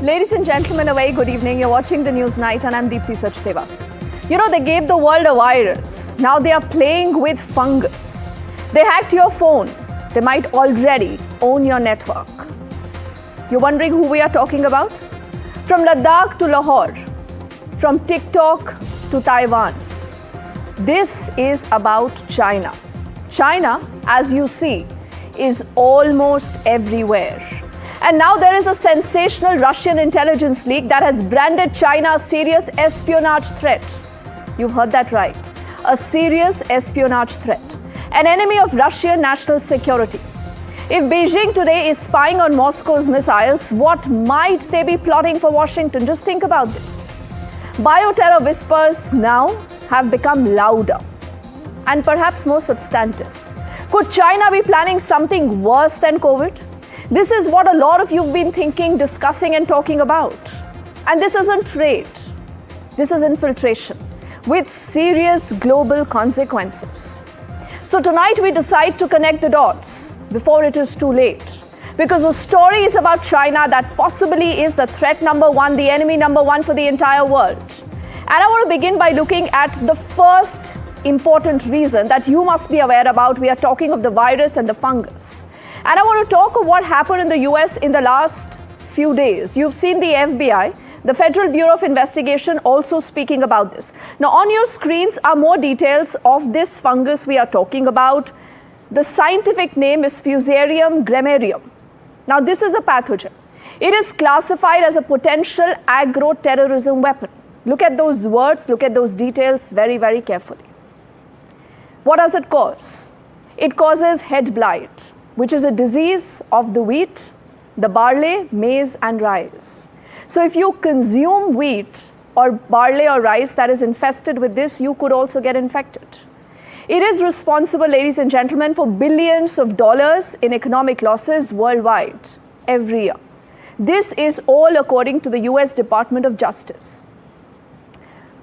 Ladies and gentlemen, a very good evening. You're watching the News Night and I'm Deepthi Sachdeva. You know, they gave the world a virus. Now they are playing with fungus. They hacked your phone. They might already own your network. You're wondering who we are talking about? From Ladakh to Lahore, from TikTok to Taiwan. This is about China. China, as you see, is almost everywhere. And now there is a sensational Russian intelligence leak that has branded China a serious espionage threat. You've heard that right. A serious espionage threat. An enemy of Russian national security. If Beijing today is spying on Moscow's missiles, what might they be plotting for Washington? Just think about this. Bioterror whispers now have become louder and perhaps more substantive. Could China be planning something worse than COVID? This is what a lot of you have been thinking, discussing and talking about. And this isn't trade. This is infiltration with serious global consequences. So tonight we decide to connect the dots before it is too late. Because the story is about China that possibly is the threat number one, the enemy number one for the entire world. And I want to begin by looking at the first important reason that you must be aware about. We are talking of the virus and the fungus. And I want to talk of what happened in the US in the last few days. You've seen the FBI, the Federal Bureau of Investigation, also speaking about this. Now, on your screens are more details of this fungus we are talking about. The scientific name is Fusarium graminarium. Now, this is a pathogen. It is classified as a potential agro-terrorism weapon. Look at those words, look at those details very, very carefully. What does it cause? It causes head blight, which is a disease of the wheat, the barley, maize and rice. So if you consume wheat or barley or rice that is infested with this, you could also get infected. It is responsible, ladies and gentlemen, for billions of dollars in economic losses worldwide every year. This is all according to the US Department of Justice.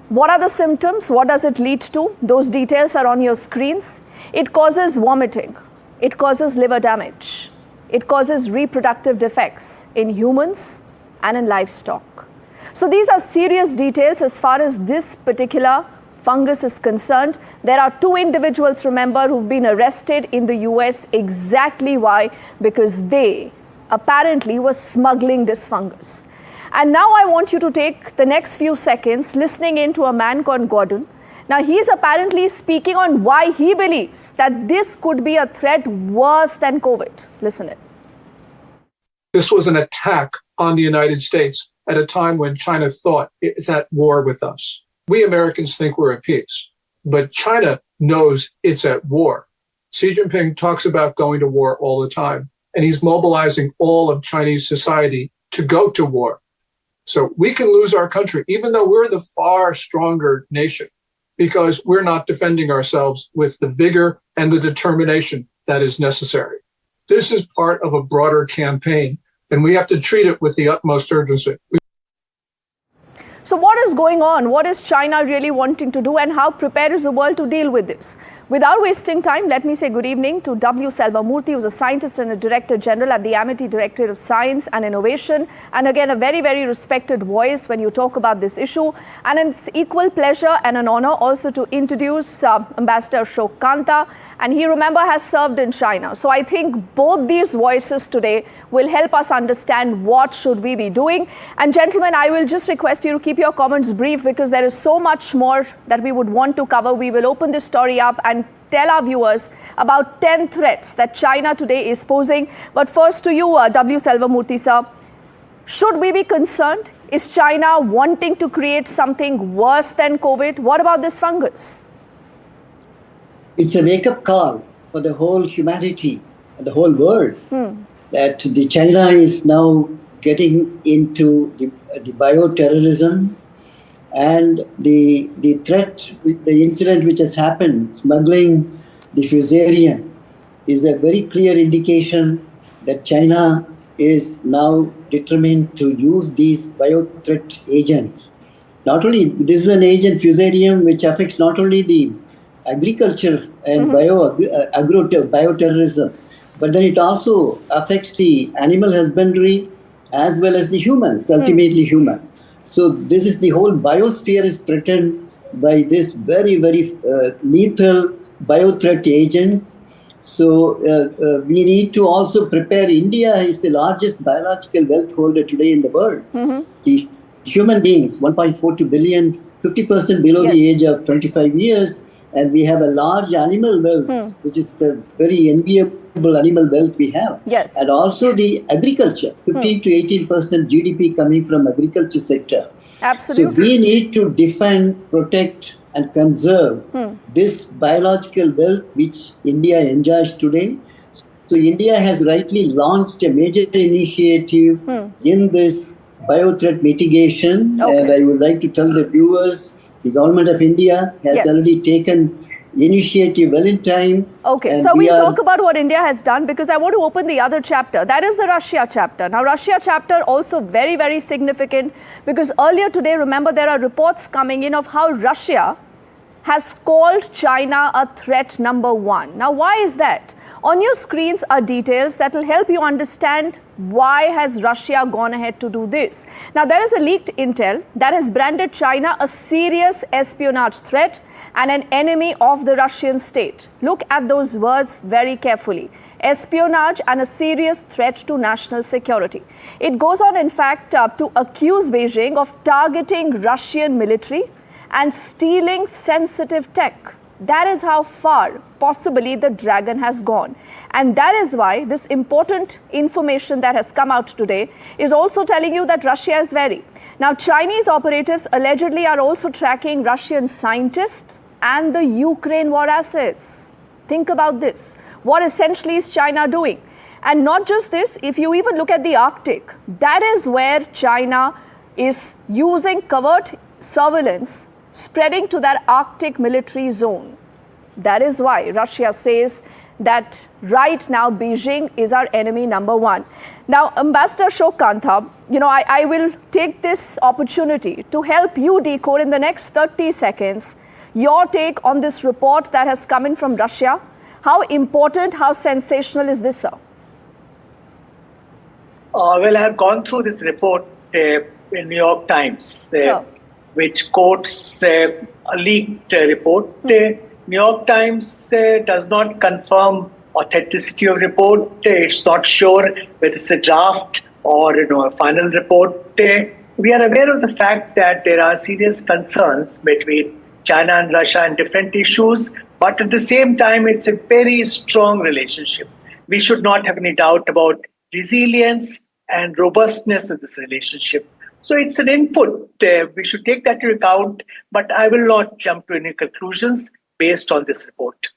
What are the symptoms? What does it lead to? Those details are on your screens. It causes vomiting. It causes liver damage. It causes reproductive defects in humans and in livestock. So these are serious details as far as this particular fungus is concerned. There are 2 individuals, remember, who've been arrested in the US. Exactly why? Because they apparently were smuggling this fungus. And now I want you to take the next few seconds listening in to a man called Gordon. Now, he's apparently speaking on why he believes that this could be a threat worse than COVID. Listen in. This was an attack on the United States at a time when China thought it's at war with us. We Americans think we're at peace, but China knows it's at war. Xi Jinping talks about going to war all the time, and he's mobilizing all of Chinese society to go to war. So we can lose our country, even though we're the far stronger nation, because we're not defending ourselves with the vigor and the determination that is necessary. This is part of a broader campaign, and we have to treat it with the utmost urgency. So what is going on? What is China really wanting to do, and how prepared is the world to deal with this? Without wasting time, let me say good evening to W. Selvamurthy, who's a scientist and a Director General at the Amity Directorate of Science and Innovation. And again, a very, very respected voice when you talk about this issue. And it's equal pleasure and an honor also to introduce Ambassador Ashok Kanta. And he, remember, has served in China. So I think both these voices today will help us understand what should we be doing. And gentlemen, I will just request you to keep your comments brief because there is so much more that we would want to cover. We will open this story up and tell our viewers about 10 threats that China today is posing. But first to you, W. Selvamurthy, sir. Should we be concerned? Is China wanting to create something worse than COVID? What about this fungus? It's a wake-up call for the whole humanity and the whole world that the China is now getting into the bioterrorism and the threat, the incident which has happened, smuggling the fusarium, is a very clear indication that China is now determined to use these bio-threat agents. Not only, this is an agent, fusarium, which affects not only the agriculture and bioterrorism, but then it also affects the animal husbandry as well as the humans, ultimately humans. So this is the whole biosphere is threatened by this very, very lethal biothreat agents. So we need to also prepare. India is the largest biological wealth holder today in the world. The human beings, 1.42 billion, 50% below the age of 25 years. And we have a large animal wealth, which is the very enviable animal wealth we have. Yes. And also the agriculture, 15 to 18% GDP coming from agriculture sector. Absolutely. So we need to defend, protect, and conserve this biological wealth which India enjoys today. So India has rightly launched a major initiative in this biothreat mitigation. Okay. And I would like to tell the viewers, the government of India has already taken initiative well in time. Okay, so we'll talk about what India has done, because I want to open the other chapter. That is the Russia chapter. Now, Russia chapter also very, very significant, because earlier today, remember, there are reports coming in of how Russia has called China a threat number one. Now, why is that? On your screens are details that will help you understand why has Russia gone ahead to do this. Now, there is a leaked intel that has branded China a serious espionage threat and an enemy of the Russian state. Look at those words very carefully. Espionage and a serious threat to national security. It goes on, in fact, to accuse Beijing of targeting Russian military and stealing sensitive tech. That is how far possibly the dragon has gone. And that is why this important information that has come out today is also telling you that Russia is wary. Now, Chinese operatives allegedly are also tracking Russian scientists and the Ukraine war assets. Think about this. What essentially is China doing? And not just this, if you even look at the Arctic, that is where China is using covert surveillance spreading to that Arctic military zone. That is why Russia says that right now Beijing is our enemy number one. Now, Ambassador Ashok Kantha, I will take this opportunity to help you decode in the next 30 seconds your take on this report that has come in from Russia. How important, how sensational is this, sir? Well, I have gone through this report in New York Times, which quotes a leaked report. New York Times does not confirm authenticity of report. It's not sure whether it's a draft or a final report. We are aware of the fact that there are serious concerns between China and Russia on different issues, but at the same time, it's a very strong relationship. We should not have any doubt about resilience and robustness of this relationship. So it's an input. We should take that into account, but I will not jump to any conclusions based on this report.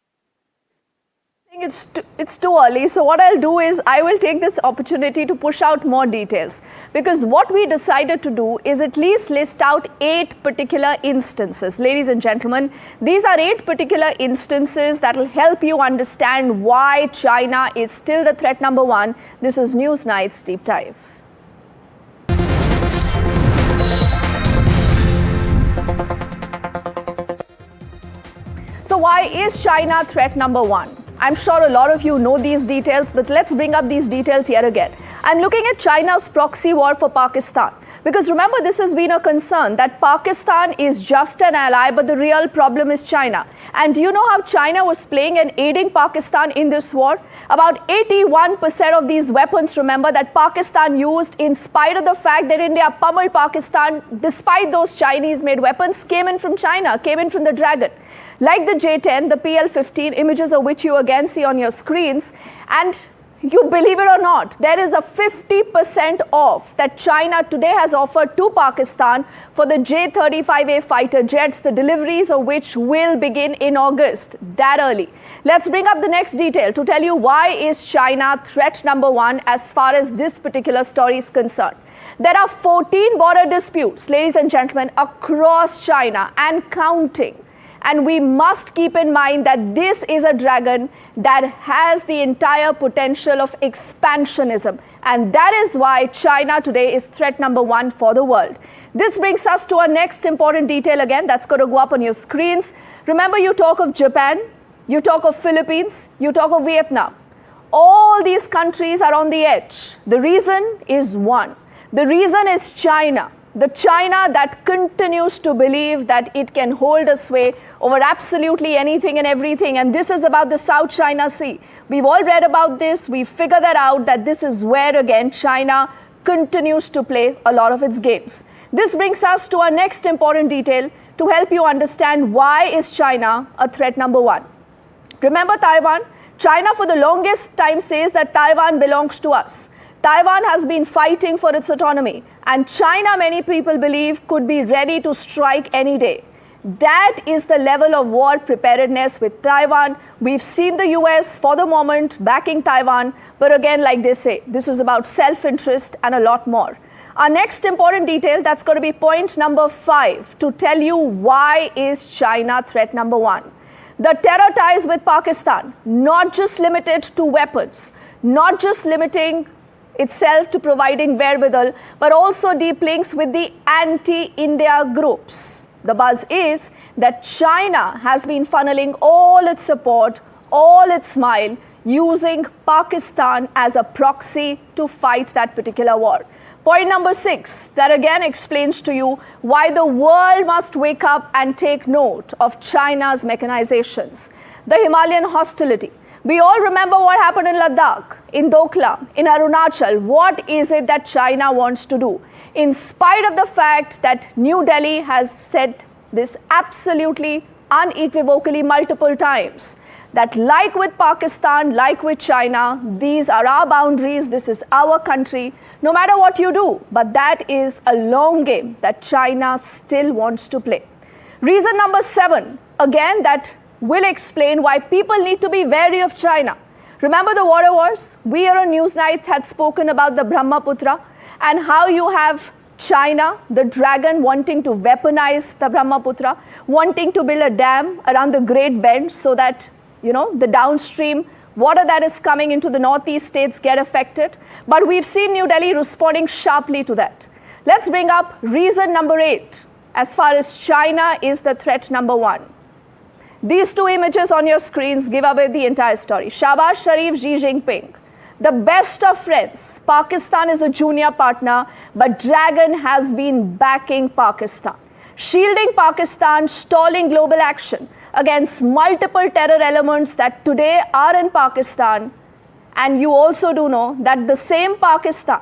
I think it's too early. So what I'll do is I will take this opportunity to push out more details, because what we decided to do is at least list out 8 particular instances. Ladies and gentlemen, these are 8 particular instances that will help you understand why China is still the threat number one. This is Newsnight's Deep Dive. So why is China threat number one? I'm sure a lot of you know these details, but let's bring up these details yet again. I'm looking at China's proxy war for Pakistan, because remember, this has been a concern that Pakistan is just an ally, but the real problem is China. And do you know how China was playing and aiding Pakistan in this war? About 81% of these weapons, remember, that Pakistan used, in spite of the fact that India pummeled Pakistan, despite those Chinese-made weapons, came in from China, came in from the Dragon. Like the J-10, the PL-15, images of which you again see on your screens. And you believe it or not, there is a 50% off that China today has offered to Pakistan for the J-35A fighter jets, the deliveries of which will begin in August, that early. Let's bring up the next detail to tell you why is China threat number one as far as this particular story is concerned. There are 14 border disputes, ladies and gentlemen, across China and counting. And we must keep in mind that this is a dragon that has the entire potential of expansionism. And that is why China today is threat number one for the world. This brings us to our next important detail again. That's going to go up on your screens. Remember, you talk of Japan, you talk of Philippines, you talk of Vietnam. All these countries are on the edge. The reason is one. The reason is China. The China that continues to believe that it can hold a sway over absolutely anything and everything. And this is about the South China Sea. We've all read about this. We figured that out, that this is where, again, China continues to play a lot of its games. This brings us to our next important detail to help you understand why is China a threat number one. Remember Taiwan? China for the longest time says that Taiwan belongs to us. Taiwan has been fighting for its autonomy, and China, many people believe, could be ready to strike any day. That is the level of war preparedness with Taiwan. We've seen the US for the moment backing Taiwan, but again, like they say, this is about self-interest and a lot more. Our next important detail, that's going to be point number 5, to tell you why is China threat number 1. The terror ties with Pakistan, not just limited to weapons, not just limiting itself to providing wherewithal, but also deep links with the anti-India groups. The buzz is that China has been funneling all its support, all its smile, using Pakistan as a proxy to fight that particular war. Point number 6, that again explains to you why the world must wake up and take note of China's mechanizations. The Himalayan hostility. We all remember what happened in Ladakh, in Doklam, in Arunachal. What is it that China wants to do? In spite of the fact that New Delhi has said this absolutely unequivocally multiple times, that like with Pakistan, like with China, these are our boundaries, this is our country, no matter what you do. But that is a long game that China still wants to play. Reason number 7, again, that will explain why people need to be wary of China. Remember the water wars? We here on Newsnight had spoken about the Brahmaputra and how you have China, the dragon, wanting to weaponize the Brahmaputra, wanting to build a dam around the Great Bend so that, the downstream water that is coming into the northeast states get affected. But we've seen New Delhi responding sharply to that. Let's bring up reason number 8 as far as China is the threat number 1. These 2 images on your screens give away the entire story. Shahbaz Sharif, Xi Jinping, the best of friends. Pakistan is a junior partner, but Dragon has been backing Pakistan, shielding Pakistan, stalling global action against multiple terror elements that today are in Pakistan. And you also do know that the same Pakistan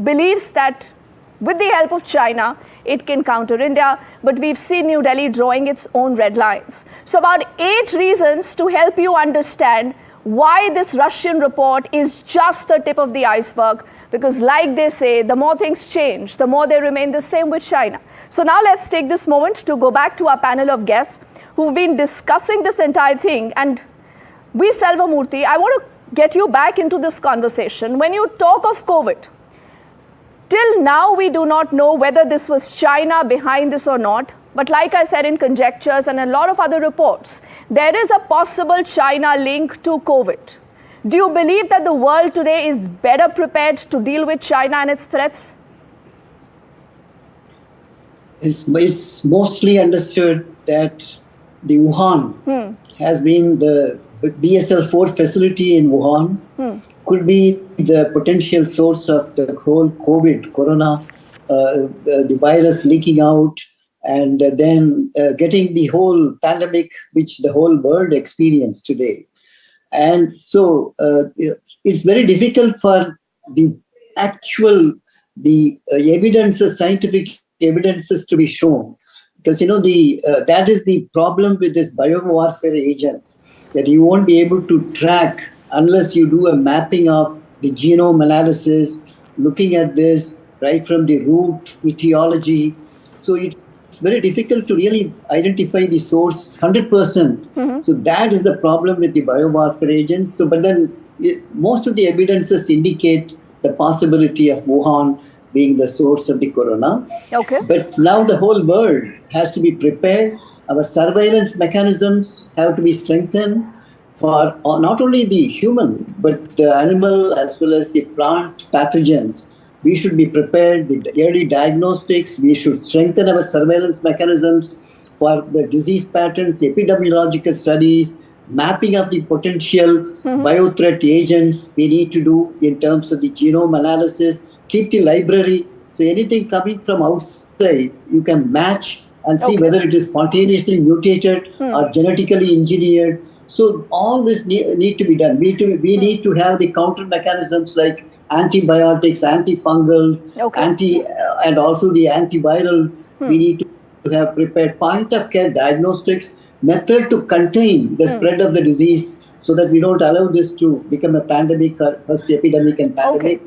believes that with the help of China, it can counter India, but we've seen New Delhi drawing its own red lines. So about 8 reasons to help you understand why this Russian report is just the tip of the iceberg, because like they say, the more things change, the more they remain the same with China. So now let's take this moment to go back to our panel of guests who've been discussing this entire thing. And we, Selvamurthy, I want to get you back into this conversation. When you talk of COVID, till now, we do not know whether this was China behind this or not. But like I said in conjectures and a lot of other reports, there is a possible China link to COVID. Do you believe that the world today is better prepared to deal with China and its threats? It's mostly understood that the Wuhan has been the BSL-4 facility in Wuhan could be the potential source of the whole corona, the virus leaking out, and then getting the whole pandemic, which the whole world experienced today. And so it's very difficult for the actual, evidences, scientific evidences to be shown. Because, that is the problem with this biowarfare agents, that you won't be able to track unless you do a mapping of the genome analysis, looking at this right from the root etiology. So it's very difficult to really identify the source 100%. So that is the problem with the biowarfare agents. So, but then most of the evidences indicate the possibility of Wuhan being the source of the corona. Okay. But now the whole world has to be prepared. Our surveillance mechanisms have to be strengthened for not only the human, but the animal as well as the plant pathogens. We should be prepared with early diagnostics. We should strengthen our surveillance mechanisms for the disease patterns, epidemiological studies, mapping of the potential biothreat agents we need to do in terms of the genome analysis, keep the library. So anything coming from outside, you can match and see whether it is spontaneously mutated or genetically engineered. So all this need to be done. We need to have the counter mechanisms like antibiotics, antifungals, and also the antivirals. We need to have prepared point of care diagnostics method to contain the spread of the disease so that we don't allow this to become a pandemic or first epidemic and pandemic.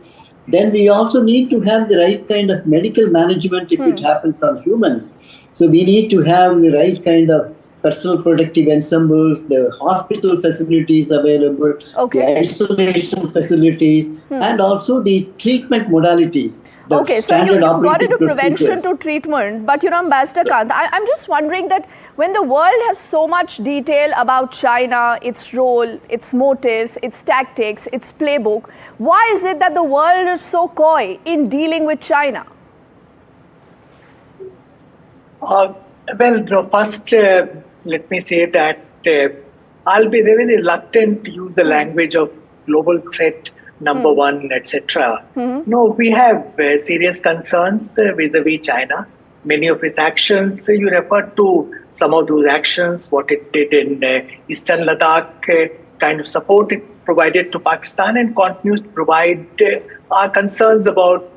Then we also need to have the right kind of medical management if it happens on humans. So we need to have the right kind of personal protective ensembles, the hospital facilities available, the isolation facilities, and also the treatment modalities. Okay, so you've got into prevention to treatment, but Ambassador Kant, I'm just wondering that when the world has so much detail about China, its role, its motives, its tactics, its playbook, why is it that the world is so coy in dealing with China? First, let me say that I'll be very reluctant to use the language of global threat number one, etc. No, we have serious concerns vis-a-vis China. Many of its actions, you referred to some of those actions, what it did in Eastern Ladakh, kind of support it provided to Pakistan and continues to provide our concerns about,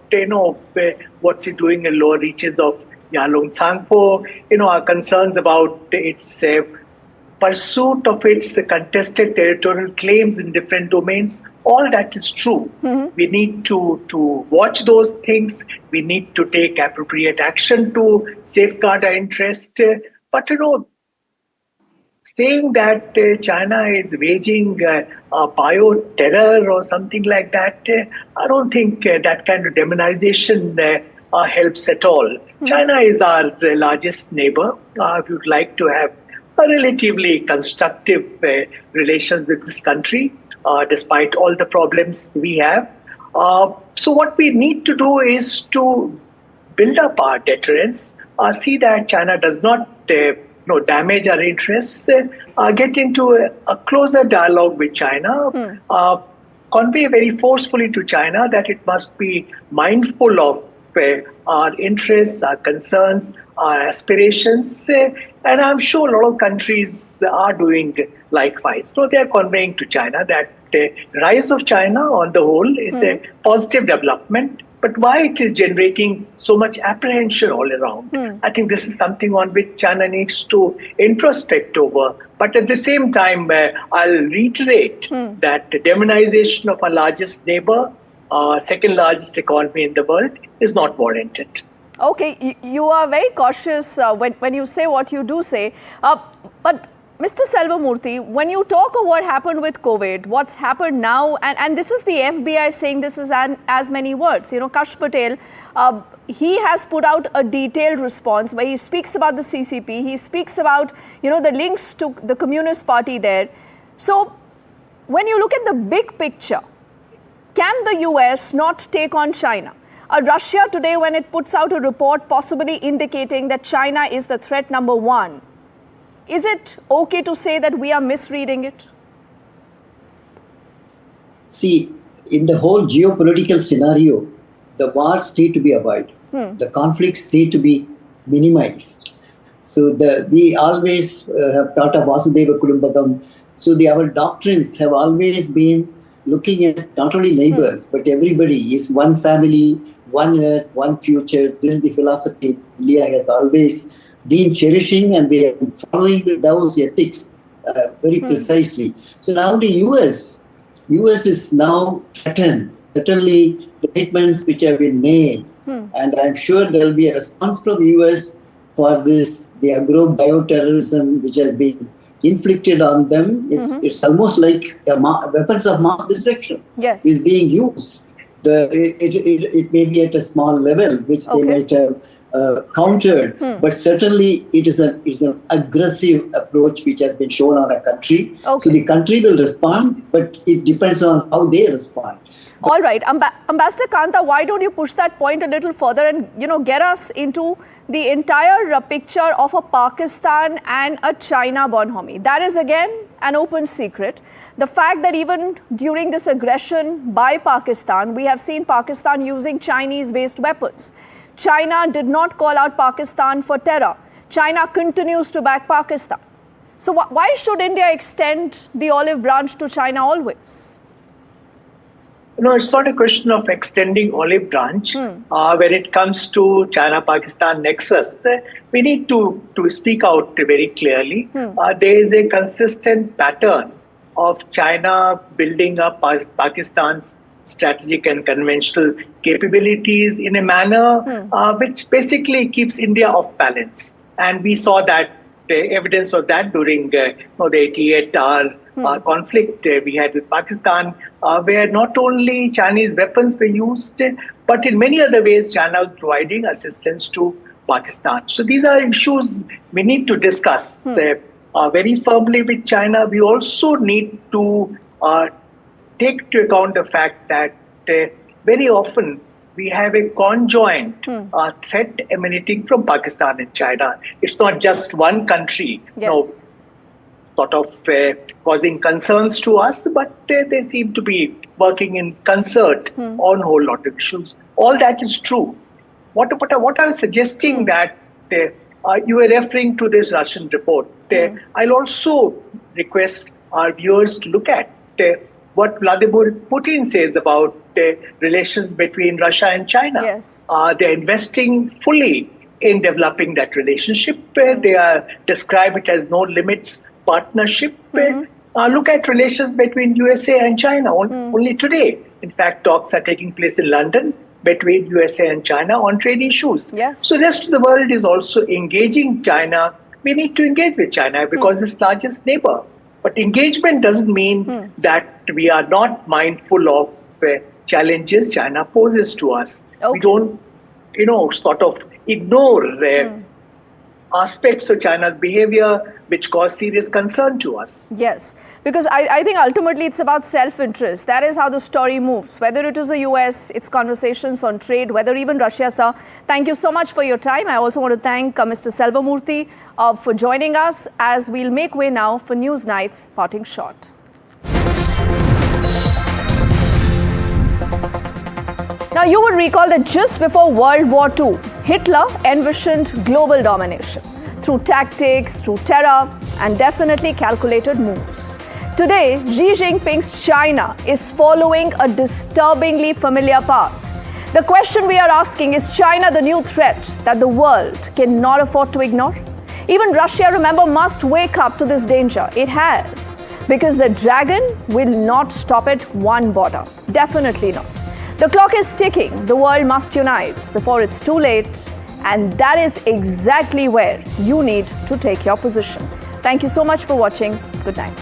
what's it doing in lower reaches of Yalong Tsangpo, our concerns about its pursuit of its contested territorial claims in different domains. All that is true. We need to watch those things. We need to take appropriate action to safeguard our interest. But, saying that China is waging bio-terror or something like that, I don't think that kind of demonization helps at all. China is our largest neighbor. We would like to have a relatively constructive relations with this country, despite all the problems we have. So what we need to do is to build up our deterrence, see that China does not damage our interests, get into a closer dialogue with China, convey very forcefully to China that it must be mindful of our interests, our concerns, our aspirations, and I'm sure a lot of countries are doing likewise. So they are conveying to China that the rise of China on the whole is a positive development, but why it is generating so much apprehension all around. I think this is something on which China needs to introspect over. But at the same time, I'll reiterate that the demonization of our largest neighbor, second largest economy in the world, is not warranted. Okay, you are very cautious when you say what you do say. But Mr. Selvamurthy, when you talk of what happened with COVID, what's happened now, and this is the FBI saying this is as many words. Kash Patel, he has put out a detailed response where he speaks about the CCP, he speaks about, the links to the Communist Party there. So when you look at the big picture, can the US not take on China? Russia today, when it puts out a report possibly indicating that China is the threat number one, is it okay to say that we are misreading it? See, in the whole geopolitical scenario, the wars need to be avoided. The conflicts need to be minimized. So we always have taught of Vasudeva Kudumbakam. So our doctrines have always been looking at not only neighbors, but everybody is one family, one earth, one future. This is the philosophy India has always been cherishing, and we are following those ethics very precisely. So now the US is now threatened. Certainly the statements which have been made, and I'm sure there will be a response from US for this, the agro-bioterrorism which has been inflicted on them. It's almost like weapons of mass destruction is being used. It may be at a small level, which they might have countered, but certainly it is an aggressive approach which has been shown on a country. So the country will respond, but it depends on how they respond. All right, Ambassador Kanta, why don't you push that point a little further and get us into the entire picture of a Pakistan and a China bonhomie? That is again an open secret. The fact that even during this aggression by Pakistan, we have seen Pakistan using Chinese-based weapons. China did not call out Pakistan for terror. China continues to back Pakistan. So why should India extend the olive branch to China always? No, it's not a question of extending olive branch. When it comes to China-Pakistan nexus, we need to speak out very clearly. There is a consistent pattern of China building up Pakistan's strategic and conventional capabilities in a manner which basically keeps India off balance. And we saw that evidence of that during the 88-hour conflict we had with Pakistan, where not only Chinese weapons were used, but in many other ways China was providing assistance to Pakistan. So these are issues we need to discuss very firmly with China. We also need to take into account the fact that very often we have a conjoint threat emanating from Pakistan and China. It's not just one country, sort of causing concerns to us, but they seem to be working in concert on a whole lot of issues. All that is true. What I was suggesting that you were referring to this Russian report. I'll also request our viewers to look at what Vladimir Putin says about relations between Russia and China. Yes. They're investing fully in developing that relationship. They describe it as no limits partnership. Look at relations between USA and China. Only today, in fact, talks are taking place in London between USA and China on trade issues. Yes. So the rest of the world is also engaging China. We need to engage with China because it's largest neighbor. But engagement doesn't mean that we are not mindful of challenges China poses to us. Okay. We don't, sort of ignore aspects of China's behavior which cause serious concern to us. Yes, because I think ultimately it's about self-interest. That is how the story moves. Whether it is the US, its conversations on trade, whether even Russia, sir. Thank you so much for your time. I also want to thank Mr. Selvamurthy for joining us as we'll make way now for Newsnight's parting shot. Now, you would recall that just before World War II, Hitler envisioned global domination through tactics, through terror, and definitely calculated moves. Today, Xi Jinping's China is following a disturbingly familiar path. The question we are asking, is China the new threat that the world cannot afford to ignore? Even Russia, remember, must wake up to this danger. It has, because the dragon will not stop at one border. Definitely not. The clock is ticking. The world must unite before it's too late. And that is exactly where you need to take your position. Thank you so much for watching. Good night.